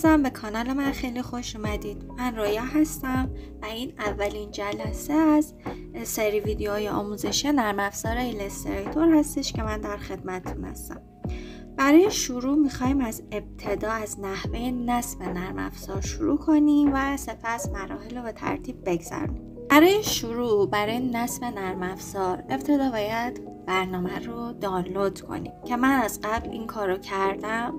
عزیزم، به کانال من خیلی خوش اومدید. من رویا هستم و این اولین جلسه از سری ویدیوهای آموزشی نرم افزار ایلستریتور هستش که من در خدمتتون هستم. برای شروع میخوایم از ابتدا از نحوه نصب نرم افزار شروع کنیم و سپس مراحل رو به ترتیب بگذرونیم. برای شروع، برای نصب نرم افزار ابتدا باید برنامه رو دانلود کنیم که من از قبل این کارو کردم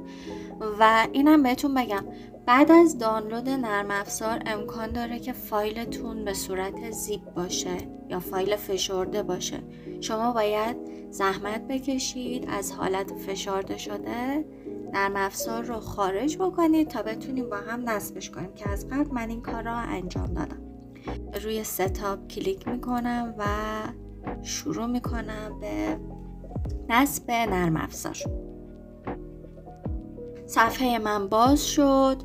و اینم بهتون بگم بعد از دانلود نرم افزار امکان داره که فایلتون به صورت زیپ باشه یا فایل فشرده باشه. شما باید زحمت بکشید از حالت فشرده شده نرم افزار رو خارج بکنید تا بتونیم با هم نصبش کنیم که از قبل من این کار رو انجام دادم. روی ستاپ کلیک میکنم و شروع میکنم به نصب نرم افزار. صفحه من باز شد.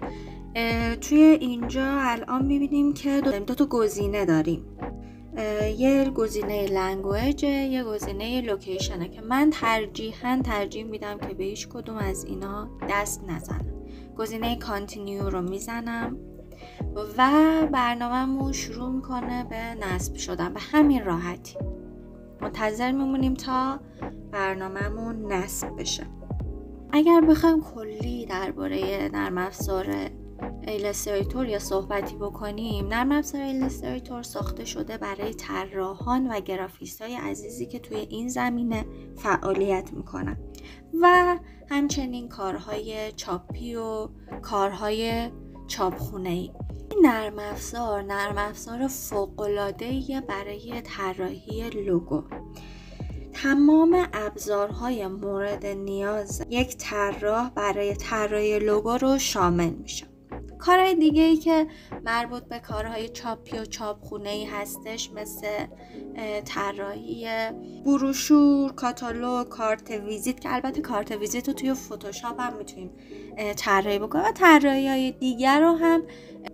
توی اینجا الان میبینیم که دو تا گزینه داریم. یه گزینه لنگویج، یه گزینه لوکیشنه که من ترجیح میدم که به هیچ کدوم از اینا دست نزنم. گزینه کانتینیو رو میزنم و برنامه‌مون شروع میکنه به نصب شدن. به همین راحتی منتظر میمونیم تا برنامه‌مون نصب بشه. اگر بخوایم کلی درباره نرم افزار ایلستریتور یا صحبتی بکنیم، نرم افزار ایلستریتور ساخته شده برای طراحان و گرافیستای عزیزی که توی این زمینه فعالیت میکنن و همچنین کارهای چاپی و کارهای چاپخونه‌ای. این نرم افزار فوق‌العاده‌ای برای طراحی لوگو. تمام ابزارهای مورد نیاز یک طراح برای طراحی لوگو رو شامل میشه. کارهای دیگه ای که مربوط به کارهای چاپی و چاپخونه‌ای هستش مثل طراحی بروشور، کاتالوگ، کارت ویزیت که البته کارت ویزیت رو توی فتوشاپ هم میتونیم طراحی بکنیم و طراحی‌های دیگر رو هم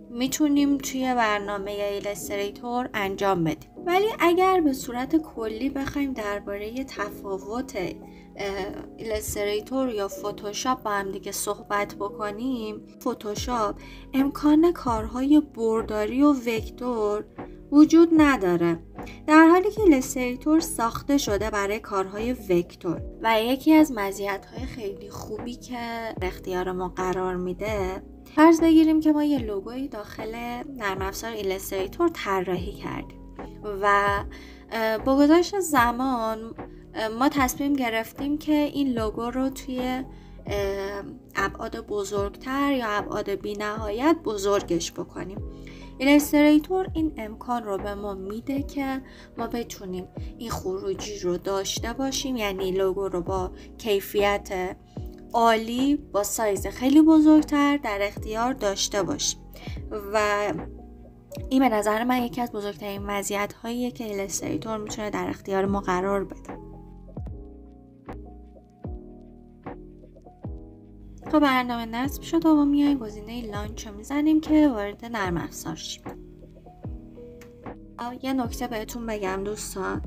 میتونیم توی برنامه ایلستریتور انجام بدیم. ولی اگر به صورت کلی بخوایم درباره تفاوت ایلستریتور یا فتوشاپ با هم دیگه صحبت بکنیم، فتوشاپ امکان کارهای برداری و وکتور وجود نداره، در حالی که ایلستریتور ساخته شده برای کارهای وکتور و یکی از مزیت‌های خیلی خوبی که اختیار ما قرار میده، فرض بگیریم که ما یه لوگوی داخل نرم افزار ایلستریتور طراحی کردیم و با گذشت زمان ما تصمیم گرفتیم که این لوگو رو توی ابعاد بزرگتر یا ابعاد بی‌نهایت بزرگش بکنیم. ایلستریتور این امکان رو به ما میده که ما بتونیم این خروجی رو داشته باشیم، یعنی لوگو رو با کیفیت عالی با سایز خیلی بزرگتر در اختیار داشته باشیم و این به نظر من یکی از بزرگترین مزیت‌هاییه که ایلستریتور میتونه در اختیار ما قرار بده. خب برنامه نصب شد و ما میایم گزینه لانچ رو میزنیم که وارد نرم افزار شیم. یه نکته بهتون بگم دوستان،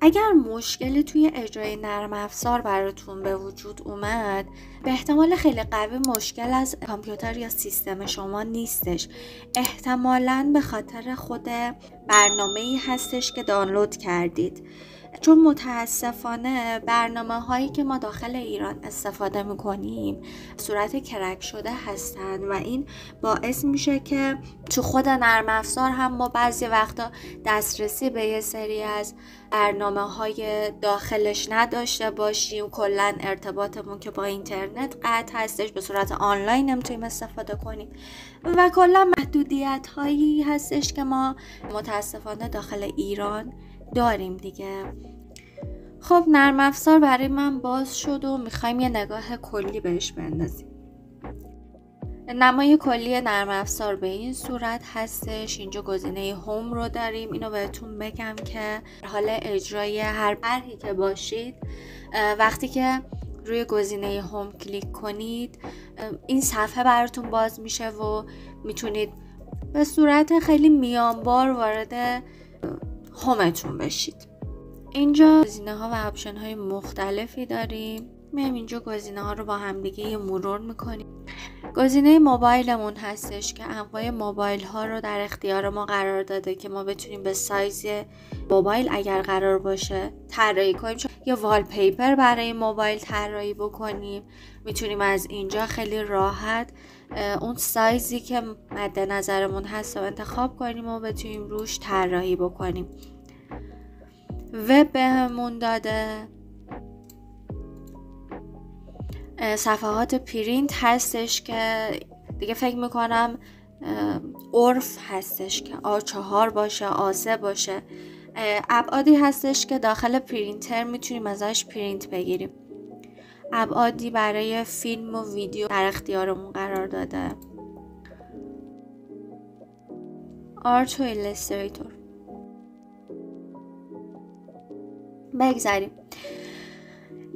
اگر مشکلی توی اجرای نرم افزار براتون به وجود اومد، به احتمال خیلی قوی مشکل از کامپیوتر یا سیستم شما نیستش، احتمالاً به خاطر خود برنامه‌ای هستش که دانلود کردید، چون متاسفانه برنامه هایی که ما داخل ایران استفاده میکنیم صورت کرک شده هستن و این باعث میشه که تو خود نرم افزار هم ما بعضی وقتا دسترسی به یه سری از برنامه های داخلش نداشته باشیم، کلا ارتباطمون که با اینترنت قطع هستش، به صورت آنلاین نمیتونیم استفاده کنیم و کلا محدودیت هایی هستش که ما متاسفانه داخل ایران داریم دیگه. خب نرم افزار برای من باز شد و میخوایم یه نگاه کلی بهش بندازیم. نمای کلی نرم افزار به این صورت هستش. اینجا گزینه هوم رو داریم. اینو بهتون بگم که حال اجرای هر طرحی که باشید، وقتی که روی گزینه هوم کلیک کنید این صفحه براتون باز میشه و میتونید به صورت خیلی میانبار وارد هومتون بشید. اینجا گزینه ها و اپشن های مختلفی داریم. میایم اینجا گزینه ها رو با هم دیگه یه مرور میکنیم. گزینه موبایلمون هستش که انواع موبایل ها رو در اختیار ما قرار داده که ما بتونیم به سایز موبایل اگر قرار باشه طراحی کنیم، یا والپیپر برای موبایل طراحی بکنیم. میتونیم از اینجا خیلی راحت اون سایزی که مد نظرمون هست رو انتخاب کنیم و بتونیم روش طراحی بکنیم. وب بهمون داده، صفحات پرینت هستش که دیگه فکر میکنم عرف هستش که A4 باشه، A3 باشه. ابعادی هستش که داخل پرینتر میتونیم ازش پرینت بگیریم. ابعادی برای فیلم و ویدیو در اختیارمون قرار داده. آرت و ایلستریتور. بگذاریم.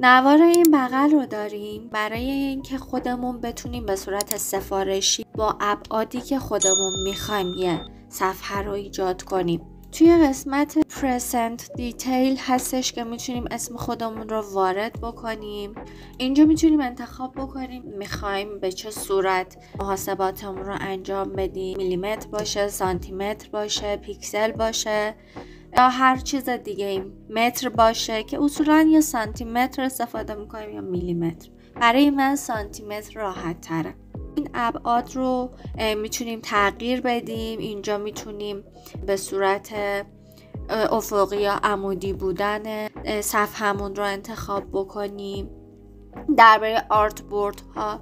نوار این بغل رو داریم برای اینکه خودمون بتونیم به صورت سفارشی با ابعادی که خودمون میخوایم یه صفحه رو ایجاد کنیم. توی قسمت پرزنت دیتیل هستش که میتونیم اسم خودمون رو وارد بکنیم. اینجا میتونیم انتخاب بکنیم میخوایم به چه صورت محاسباتمون رو انجام بدیم، میلیمتر باشه، سانتی متر باشه، پیکسل باشه یا هر چیز دیگه، این متر باشه که اصولا یا سانتی متر استفاده میکنیم یا میلیمتر. برای من سانتی متر راحت تره. این ابعاد رو میتونیم تغییر بدیم. اینجا میتونیم به صورت افقی یا عمودی بودن صفحه‌مون رو انتخاب بکنیم. درباره آرت بورد ها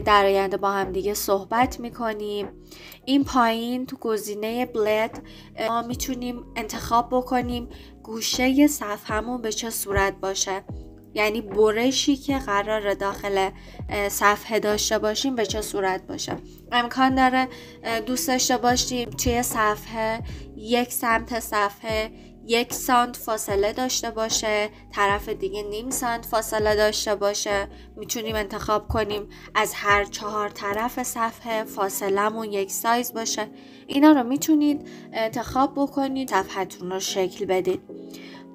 در آینده با هم دیگه صحبت میکنیم. این پایین تو گزینه بلد ما میتونیم انتخاب بکنیم گوشه صفحه‌مون به چه صورت باشه، یعنی برشی که قرار داخل صفحه داشته باشیم به چه صورت باشه. امکان داره دوست داشته باشیم توی صفحه یک سمت صفحه 1 سانت فاصله داشته باشه، طرف دیگه نیم سانت فاصله داشته باشه. میتونیم انتخاب کنیم از هر 4 طرف صفحه فاصلمون یک سایز باشه. اینا رو میتونید انتخاب بکنید، صفحتون رو شکل بدید.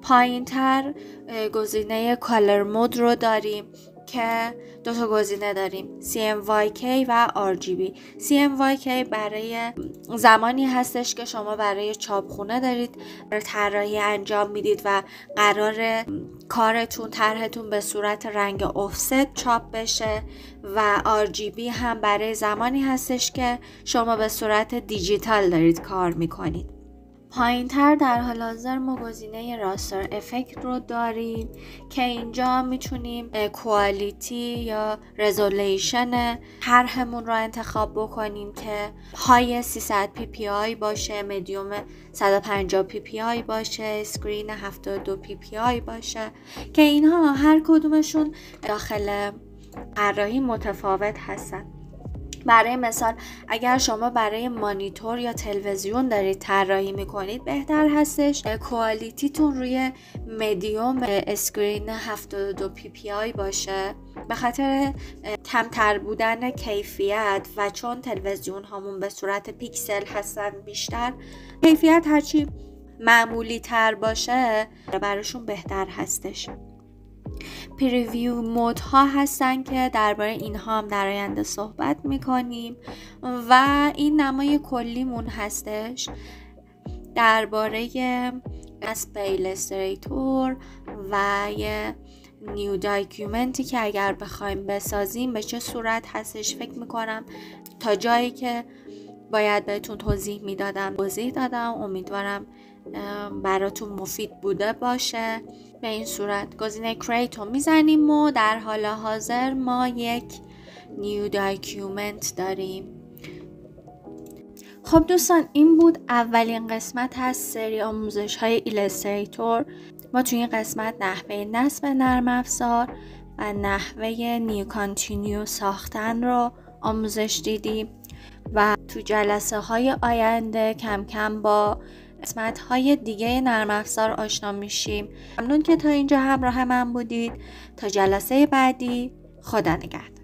پایین تر گزینه کالر مود رو داریم که 2 تا گزینه داریم، CMYK و RGB. CMYK برای زمانی هستش که شما برای چاپخونه دارید طراحی انجام میدید و قرار کارتون، طرحتون به صورت رنگ offset چاپ بشه، و RGB هم برای زمانی هستش که شما به صورت دیجیتال دارید کار میکنید. پایین تر در حال حاضر ما گزینه راستر افکت رو داریم که اینجا میتونیم کوالیتی یا رزولوشن طرحمون رو انتخاب بکنیم که های 300 ppi باشه، مدیوم 150 ppi باشه، اسکرین 72 ppi باشه که اینها هر کدومشون داخل طراحی متفاوت هستن. برای مثال اگر شما برای مانیتور یا تلویزیون دارید طراحی میکنید، بهتر هستش کوالیتیتون روی مدیوم اسکرین 72 ppi باشه به خاطر کمتر بودن کیفیت، و چون تلویزیون هامون به صورت پیکسل هستن بیشتر، کیفیت هرچی معمولی تر باشه براشون بهتر هستش. پریویو مود ها هستن که درباره اینها هم در آینده صحبت میکنیم، و این نمای کلیمون هستش درباره ایلستریتور و یه نیو داکیومنتی که اگر بخوایم بسازیم به چه صورت هستش. فکر میکنم تا جایی که باید بهتون توضیح میدادم توضیح دادم. امیدوارم براتون مفید بوده باشه. به این صورت گزینه کریت رو میزنیم و در حال حاضر ما یک نیو داکیومنت داریم. خب دوستان، این بود اولین قسمت از سری آموزش های ایلستریتور. ما توی این قسمت نحوه نصب نرم افزار و نحوه نیو کانتینیو ساختن رو آموزش دیدیم و تو جلسه های آینده کم کم با قسمت های دیگه نرم افزار آشنا میشیم. ممنون که تا اینجا همراه من بودید. تا جلسه بعدی، خدا نگهدار.